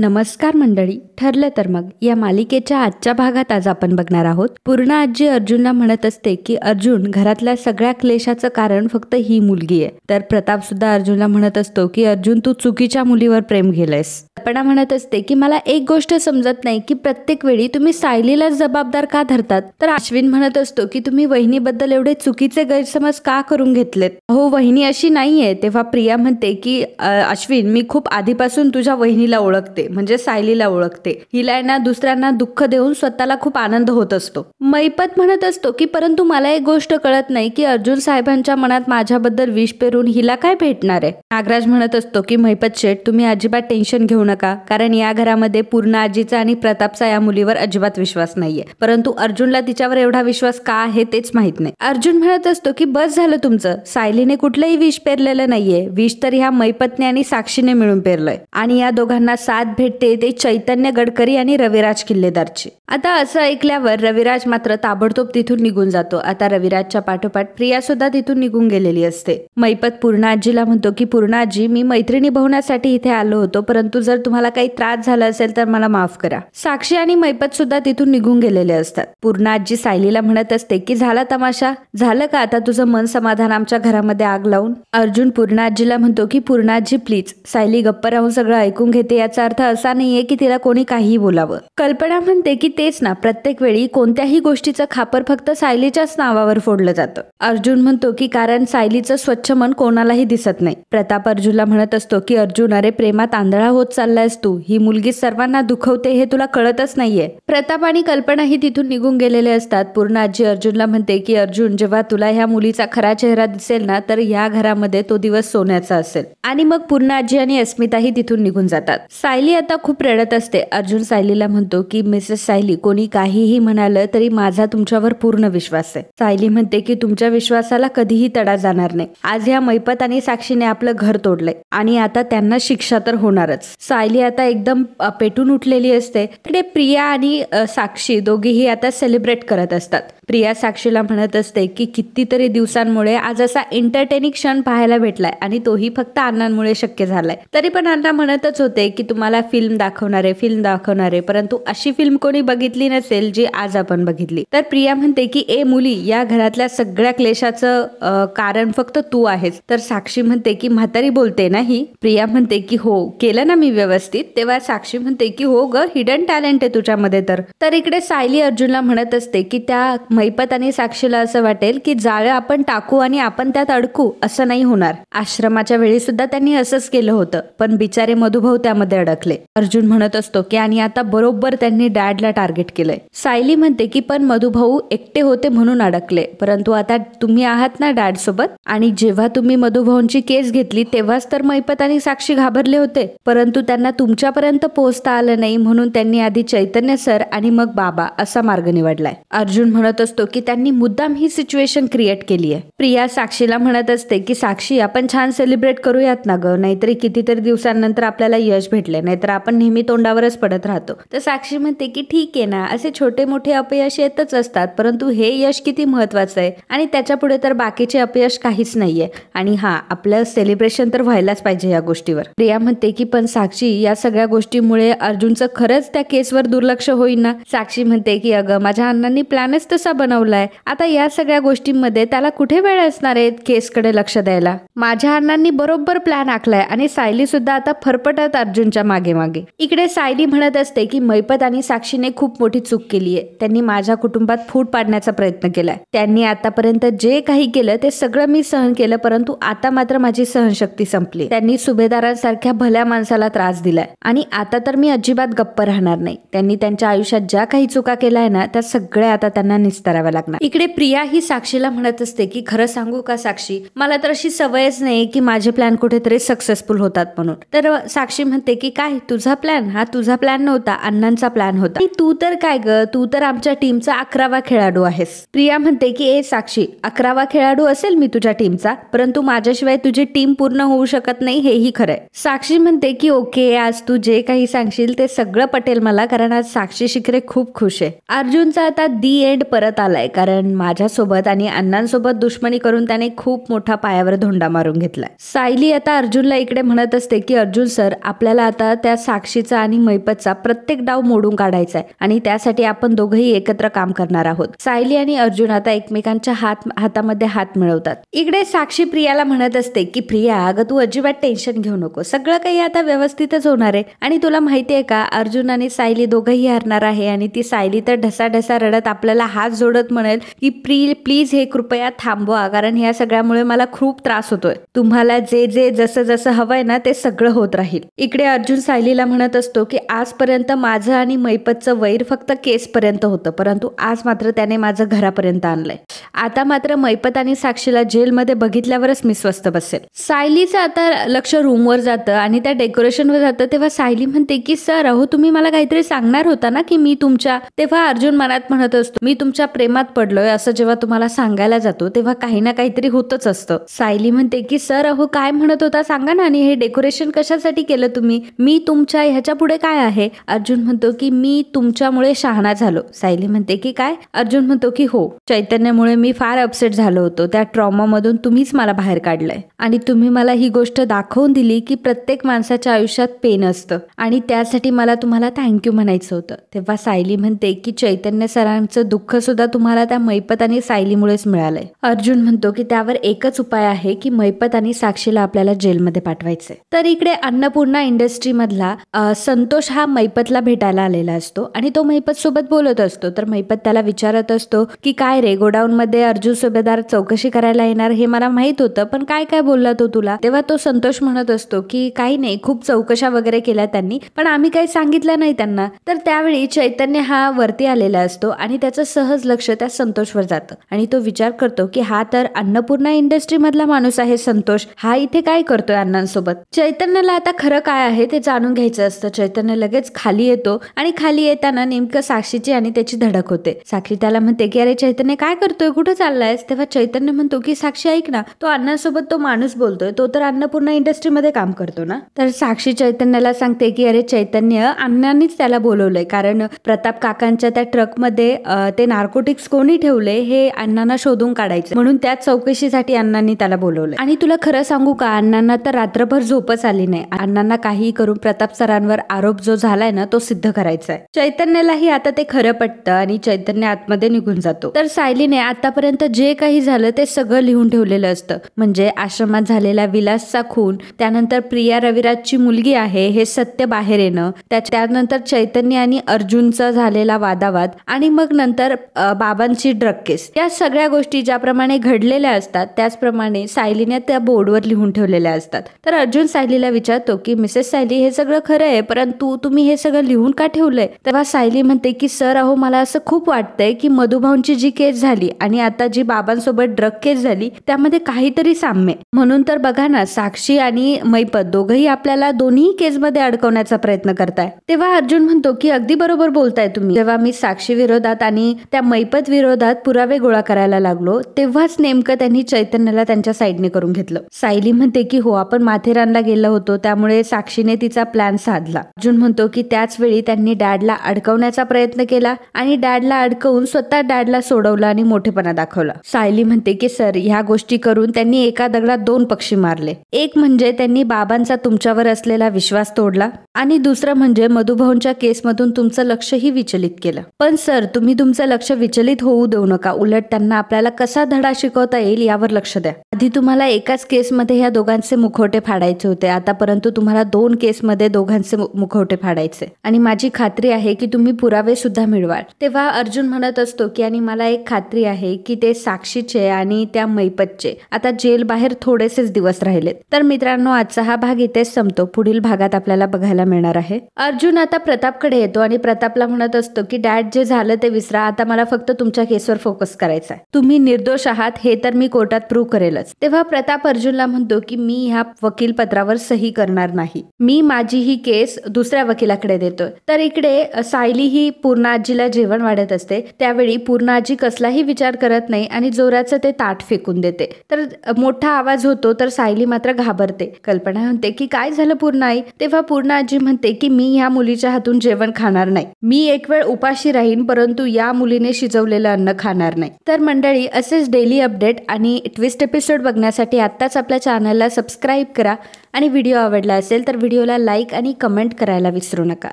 नमस्कार मंडळी. ठरलं तर मग या मालिकेच्या आजच्या भागात आज आपण बघणार आहोत. पूर्ण आजी अर्जुनला म्हणत असते की अर्जुन, घरातल्या सगळ्या क्लेशाचं कारण फक्त ही मुलगी आहे. तर प्रताप सुद्धा अर्जुनला म्हणत असतो की अर्जुन, तू चुकीच्या मुलीवर प्रेम केलंयस. कल्पना म्हणत असते की मला एक गोष्ट समजत नाही की प्रत्येक वेळी तुम्ही सायलीला जबाबदार का धरतात. तर अश्विन म्हणत असतो की तुम्ही वहिनीबद्दल एवढे चुकीचे गैरसमज का करून घेतलेत. हो, वहिनी अशी नाहीये. तेव्हा प्रिया म्हणते की अश्विन, मी खूप आधीपासून तुझ्या वहिनीला ओळखते, म्हणजे सायलीला ओळखते. हिला ना दुसऱ्यांना दुःख देऊन स्वतःला खूप आनंद होत असतो. मैपत म्हणत असतो की परंतु मला एक गोष्ट कळत नाही की अर्जुन साहेबांच्या मनात माझ्याबद्दल विष पेरून हिला काय भेटणार आहे. नागराज म्हणत असतो की मैपत शेठ, तुम्ही अजिबात टेन्शन घेऊ नका, कारण या घरामध्ये पूर्ण आजीचा आणि प्रतापचा या मुलीवर अजिबात विश्वास नाहीये. परंतु अर्जुनला तिच्यावर एवढा विश्वास का आहे तेच माहित नाही. अर्जुन म्हणत असतो की बस झालं तुमचं, सायलीने कुठलंही विष पेरलेलं नाहीये. विष तर ह्या मैपतने आणि साक्षीने मिळून पेरलंय आणि या दोघांना साथ भेटते ते चैतन्य गडकरी आणि रविराज किल्लेदारची. आता असं ऐकल्यावर रविराज मात्र ताबडतोब तिथून निघून जातो. आता रविराजच्या पाठोपाठ प्रिया सुद्धा तिथून निघून गेलेली असते. मैपत पूर्ण आजीला म्हणतो की पूर्ण आजी, मी मैत्रिणी बघण्यासाठी इथे आलो होतो, परंतु जर तुम्हाला काही त्रास झाला असेल तर मला माफ करा. साक्षी आणि मैपत सुद्धा तिथून निघून गेलेले असतात. पूर्ण आजी सायलीला म्हणत असते की झाला तमाशा, झालं का आता तुझं मन समाधान आमच्या घरामध्ये आग लावून. अर्जुन पूर्ण आजीला म्हणतो की पूर्ण आजी प्लीज, सायली गप्प राहून सगळं ऐकून घेते, याचा अर्थ असा नाहीये की तिला कोणी काहीही बोलावं. कल्पना म्हणते की तेच ना, प्रत्येक वेळी कोणत्याही गोष्टीचं खापर फक्त सायलीच्याच नावावर फोडलं जातं. अर्जुन म्हणतो की कारण सायलीचं स्वच्छ मन कोणालाही दिसत नाही. प्रताप अर्जुनला म्हणत असतो की अर्जुन, अरे प्रेमात आंधळा होत चाललायस तू, ही मुलगी सर्वांना दुखवते हे तुला कळतच नाहीये. प्रताप आणि कल्पनाही तिथून निघून गेलेले असतात. पूर्ण आजी अर्जुनला म्हणते की अर्जुन, जेव्हा तुला ह्या मुलीचा खरा चेहरा दिसेल ना, तर या घरामध्ये तो दिवस सोन्याचा असेल. आणि मग पूर्ण आजी आणि अस्मिताही तिथून निघून जातात. सायली आता खूप रडत असते. अर्जुन सायलीला म्हणतो की मिसेस सायली, कोणी काहीही म्हणालं तरी माझा तुमच्यावर पूर्ण विश्वास आहे. सायली म्हणते की तुमच्या विश्वासाला कधीही तडा जाणार नाही. आज ह्या मैपत आणि साक्षीने आपलं घर तोडलंय आणि आता त्यांना शिक्षा तर होणारच. सायली आता एकदम पेटून उठलेली असते. तिकडे प्रिया आणि साक्षी दोघीही आता सेलिब्रेट करत असतात. प्रिया साक्षीला म्हणत असते की कितीतरी दिवसांमुळे आज असा एंटरटेनिंग क्षण पाहायला भेटलाय आणि तोही फक्त अण्णांमुळे शक्य झालाय. तरी पण अण्णा म्हणतच होते की तुम्हाला फिल्म दाखवणारे, परंतु अशी फिल्म कोणी बघितली नसेल जी आज आपण बघितली. तर प्रिया म्हणते की ए मुली, या घरातल्या सगळ्या क्लेशाचं कारण फक्त तू आहेस. तर साक्षी म्हणते की म्हातारी बोलते नाही. प्रिया म्हणते की हो, केलं ना मी व्यवस्थित. तेव्हा साक्षी म्हणते की हो ग, हिडन टॅलेंट आहे तुझ्यामध्ये. तर इकडे सायली अर्जुनला म्हणत असते की त्या मैपत आणि साक्षीला असं वाटेल की जाळं आपण टाकू आणि आपण त्यात अडकू, असं नाही होणार. आश्रमाच्या वेळी सुद्धा त्यांनी असंच केलं होतं, पण बिचारे मधुभाऊ त्यामध्ये अडकले. अर्जुन म्हणत असतो की आणि आता बरोबर त्यांनी डॅडला टार्गेट केलंय. सायली म्हणते की पण मधुभाऊ एकटे होते म्हणून अडकले, परंतु आता तुम्ही आहात ना डॅड सोबत. आणि जेव्हा तुम्ही मधुभाऊंची केस घेतली तेव्हाच तर मैपत आणि साक्षी घाबरले होते, परंतु त्यांना तुमच्यापर्यंत पोहोचता आलं नाही म्हणून त्यांनी आधी चैतन्य सर आणि मग बाबा असा मार्ग निवडलाय. अर्जुन म्हणत असतो की त्यांनी मुद्दाम ही सिच्युएशन क्रिएट केली आहे. प्रिया साक्षीला म्हणत असते की साक्षी, आपण छान सेलिब्रेट करूयात ना ग, नाहीतरी कितीतरी दिवसांनंतर आपल्याला यश भेटले, नाहीतर आपण नेहमी तोंडावरच पडत राहतो. तर साक्षी म्हणते की ठीक आहे ना, असे छोटे मोठे अपयश येतच असतात, परंतु हे यश किती महत्वाचं आहे आणि त्याच्या पुढे तर बाकीचे अपयश काहीच नाहीये. आणि हा, आपलं सेलिब्रेशन तर व्हायलाच पाहिजे या गोष्टीवर. प्रिया म्हणते की पण साक्षी, या सगळ्या गोष्टीमुळे अर्जुनचं खरंच त्या केसवर दुर्लक्ष होईल ना. साक्षी म्हणते की अगं, माझ्या अण्णांनी प्लॅनच तसा बनवलाय. आता या सगळ्या गोष्टींमध्ये त्याला कुठे वेळ असणार आहे केसकडे लक्ष द्यायला. माझ्या अण्णांनी बरोबर प्लॅन आखलाय आणि सायली सुद्धा आता फरफटत अर्जुनच्या मागे मागे. इकडे सायली म्हणत असते की मैपत आणि साक्षीने खूप मोठी चूक केली आहे. त्यांनी माझ्या कुटुंबात फूट पाडण्याचा प्रयत्न केलाय. त्यांनी आतापर्यंत जे काही केलं ते सगळं मी सहन केलं, परंतु आता मात्र माझी सहनशक्ती संपली. त्यांनी सुभेदारांसारख्या भल्या माणसाला त्रास दिलाय आणि आता तर मी अजिबात गप्प राहणार नाही. त्यांनी त्यांच्या आयुष्यात ज्या काही चुका केल्या आहे ना, त्या सगळ्या आता त्यांना निस्ताराव्या लागणार. इकडे प्रिया ही साक्षीला म्हणत असते की खरं सांगू का साक्षी, मला तर अशी सवयच नाही की माझे प्लॅन कुठेतरी सक्सेसफुल होतात म्हणून. तर साक्षी म्हणते की काय तुझा प्लॅन? हा तुझा प्लॅन नव्हता, अण्णांचा प्लॅन होता. तू तर काय ग, तू तर आमच्या टीमचा 11वा खेळाडू आहेस. प्रिया म्हणते की ए साक्षी, 11वा खेळाडू असेल मी तुझ्या टीमचा, परंतु माझ्याशिवाय तुझी टीम पूर्ण होऊ शकत नाही, हेही खरंय. साक्षी म्हणते की ओके, आज तू जे काही सांगशील ते सगळं पटेल मला, कारण आज साक्षी शिखरे खूप खुश आहे. अर्जुनचा आता दी एंड परत परत आलाय, कारण माझ्यासोबत आणि अण्णांसोबत दुश्मनी करून त्याने खूप मोठा पायावर धोंडा मारून घेतलाय. सायली आता अर्जुनला इकडे म्हणत असते की अर्जुन सर, आपल्याला आता त्या साक्षीचा आणि मैपतचा प्रत्येक डाव मोडून काढायचा आहे आणि त्यासाठी आपण दोघंही एकत्र काम करणार आहोत. सायली आणि अर्जुन आता एकमेकांच्या हातामध्ये हात मिळवतात. इकडे साक्षी प्रियाला म्हणत असते की प्रिया, अगं तू अजिबात टेन्शन घेऊ नको, सगळं काही आता व्यवस्थितच होणार आहे. आणि तुला माहितीये का, अर्जुन आणि सायली दोघंही हरणार आहे आणि ती सायली तर ढसाढसा रडत आपल्याला हात जोडत म्हणेल की प्लीज हे कृपया थांबवा, कारण या सगळ्यामुळे मला खूप त्रास होतोय. तुम्हाला जे जे जसं जसं हवंय ना ते सगळं होत राहील. इकडे अर्जुन सायलीला म्हणत असतो की आजपर्यंत माझं आणि मैपतचं वैर फक्त केस पर्यंत होतं, परंतु आज मात्र त्याने माझं घरापर्यंत आणलंय. आता मात्र मैपत आणि साक्षीला जेलमध्ये बघितल्यावरच मी स्वस्थ बसेल. सायलीचं आता लक्ष रूमवर जातं आणि त्या डेकोरेशनवर जातं. तेव्हा सायली म्हणते की सर, अहो तुम्ही मला काहीतरी सांगणार होता ना की मी तुमच्या. तेव्हा अर्जुन मनात म्हणत असतो, मी तुमच्या प्रेमात पडलोय असं जेव्हा तुम्हाला सांगायला जातो तेव्हा काही ना काहीतरी होतच असतं. सायली म्हणते की सर, अहो काय म्हणत होता सांगा ना, आणि हे डेकोरेशन कशासाठी केलं तुम्ही, मी तुमच्या ह्याच्या पुढे काय आहे. अर्जुन म्हणतो की मी तुमच्यामुळे शहाणा झालो. सायली म्हणते की काय. अर्जुन म्हणतो की हो, चैतन्यामुळे मी फार अपसेट झालो होतो. त्या ट्रॉमा मधून तुम्हीच मला बाहेर काढलंय आणि तुम्ही मला ही गोष्ट दाखवून दिली की प्रत्येक माणसाच्या आयुष्यात पेन असतं आणि त्यासाठी मला तुम्हाला थँक्यू म्हणायचं होतं. तेव्हा सायली म्हणते की चैतन्य सरांचं दुःख सुद्धा तुम्हाला त्या मैपत आणि सायलीमुळेच मिळालंय. अर्जुन म्हणतो की त्यावर एकच उपाय आहे की मैपत आणि साक्षीला आपल्याला जेलमध्ये पाठवायचंय. तर इकडे अन्नपूर्णा इंडस्ट्री मधला संतोष हा मैपतला भेटायला आलेला असतो आणि तो मैपत सोबत बोलत असतो. तर मैपत त्याला विचारत असतो की काय रे, गोडाऊन मध्ये अर्जुन सुभेदार चौकशी करायला येणार हे मला माहित होतं, पण काय काय बोलला तो तुला. तेव्हा तो संतोष म्हणत असतो की काही नाही, खूप चौकशा वगैरे केल्या त्यांनी, पण आम्ही काही सांगितलं नाही त्यांना. तर त्यावेळी चैतन्य हा वरती आलेला असतो आणि त्याचं सहज लक्ष त्या संतोषवर जातं आणि तो विचार करतो की हा तर अन्नपूर्णा इंडस्ट्री मधला माणूस आहे संतोष, हा इथे काय करतोय अण्णांसोबत. चैतन्यला आता खरं काय आहे ते जाणून घ्यायचं असतं. चैतन्य लगेच खाली येतो आणि खाली येताना नेमकं साक्षीची आणि त्याची धडक होते. साक्षी त्याला म्हणते की अरे चैतन्य काय करतोय, कुठं चाललायस. तेव्हा चैतन्य म्हणतो की साक्षी ऐक ना, तो अण्णांसोबत तो माणूस बोलतोय, तो तर अन्नपूर्णा इंडस्ट्री मध्ये काम करतो ना. तर साक्षी चैतन्याला सांगते की अरे चैतन्य, अण्णांनीच त्याला बोलवलंय, कारण प्रताप काकांच्या त्या ट्रकमध्ये ते नार्कोटिक्स कोणी ठेवले हे अण्णांना शोधून काढायचं, म्हणून त्या चौकशीसाठी अण्णांनी त्याला बोलवलंय. आणि तुला खरं सांगू का, अण्णांना तर रात्रभर झोपच आली नाही. अण्णांना काही करून प्रताप सरांवर आरोप जो झालाय ना तो सिद्ध करायचा आहे. चैतन्यालाही आता ते खरं पटतं आणि चैतन्य आतमध्ये निघून जातो. तर सायलीने आतापर्यंत जे काही झालं ते सगळं लिहून ठेवलेलं असतं, म्हणजे आश्रमात झालेला विलासचा खून, त्यानंतर प्रिया रविराजची मुलगी आहे हे सत्य बाहेर येणं, त्यानंतर चैतन्य आणि अर्जुनचा झालेला वादावाद आणि मग नंतर बाबांची ड्रग केस. या सगळ्या गोष्टी ज्याप्रमाणे घडलेल्या असतात त्याचप्रमाणे सायलीने त्या बोर्डवर लिहून ठेवलेल्या असतात. तर अर्जुन सायलीला विचारतो की मिसेस सायली, हे सगळं खरं आहे, परंतु तुम्ही हे सगळं लिहून का ठेवलंय. तेव्हा सायली म्हणते की सर, अहो मला असं खूप वाटतंय की मधुभाऊंची जी केस झाली आणि आता जी बाबांसोबत ड्रग केस झाली त्यामध्ये काहीतरी साम्य, म्हणून तर बघा ना, साक्षी आणि मैपत दोघंही आपल्याला दोन्ही केसमध्ये अडकवण्याचा प्रयत्न करताय. तेव्हा अर्जुन म्हणतो की अगदी बरोबर बोलताय तुम्ही. तेव्हा मी साक्षी विरोधात आणि त्या मैपत विरोधात पुरावे गोळा करायला लागलो तेव्हाच नेमकं त्यांनी चैतन्याला त्यांच्या साईडने करून घेतलं. सायली म्हणते की हो, आपण माथेरानला गेलो होतो त्यामुळे साक्षीने तिचा प्लॅन साधला. अर्जुन म्हणतो की त्याच वेळी त्यांनी डॅडला अडकवण्याचा प्रयत्न केला आणि डॅडला अडकवून स्वतः डॅडला सोडवलं आणि मोठेपणा दाखवला. सायली म्हणते की सर, ह्या गोष्टी करून त्यांनी एका दगडात दोन पक्षी मारले. एक म्हणजे त्यांनी बाबांचा तुमच्यावर असलेला विश्वास तोडला आणि दुसरं म्हणजे मधुभाऊंच्या केसमधून तुमचं लक्षही विचलित केलं. पण सर, तुम्ही तुमचं लक्ष विचलित होऊ देऊ नका, उलट त्यांना आपल्याला कसा धडा शिकवता येईल यावर लक्ष द्या. आधी तुम्हाला एकाच केसमध्ये ह्या दोघांचे मुखवटे फाडायचे होते, आता परंतु तुम्हाला 2 केसमध्ये दोघांचे मुखवटे फाडायचे आणि माझी खात्री आहे की तुम्ही पुरावे सुद्धा मिळवाल. तेव्हा अर्जुन म्हणत असतो की आणि मला एक खात्री आहे की ते साक्षीचे आणि त्या मैपतचे आता जेल बाहेर थोडेसेच दिवस राहिलेत. तर मित्रांनो, आजचा हा भाग इथेच संपतो. पुढील भागात आपल्याला बघायला मिळणार आहे. अर्जुन आता प्रतापकडे येतो आणि प्रतापला म्हणत असतो की डॅड, जे झालं ते विसरा, आता मला फक्त तुमच्या केसवर फोकस करायचा आहे. तुम्ही निर्दोष आहात हे तर मी कोर्टात प्रूव्ह करेलच. तेव्हा प्रताप अर्जुनला म्हणतो की मी ह्या वकील पत्रावर सही करणार नाही, मी माझी ही केस दुसऱ्या वकिलाकडे देतोय. तर इकडे सायली ही पूर्णा आजीला जेवण वाढत असते, त्यावेळी पूर्णा आजी कसलाही विचार करत नाही आणि जोराचं ते ताट फेकून देते. तर मोठा आवाज होतो, तर सायली मात्र घाबरते. कल्पना म्हणते की काय झालं पूर्णा आई. तेव्हा पूर्णा आजी म्हणते की मी ह्या मुलीच्या हातून जेवण खाणार नाही, मी एक वेळ उपाशी राहीन, परंतु या मुलीने शिजवलेलं अन्न खाणार नाही. तर मंडळी, असेच डेली अपडेट आणि ट्विस्ट एपिसोड बघण्यासाठी आत्ताच आपल्या चॅनलला सबस्क्राईब करा आणि व्हिडिओ आवडला असेल तर व्हिडिओला लाईक आणि कमेंट करायला विसरू नका.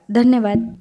धन्यवाद.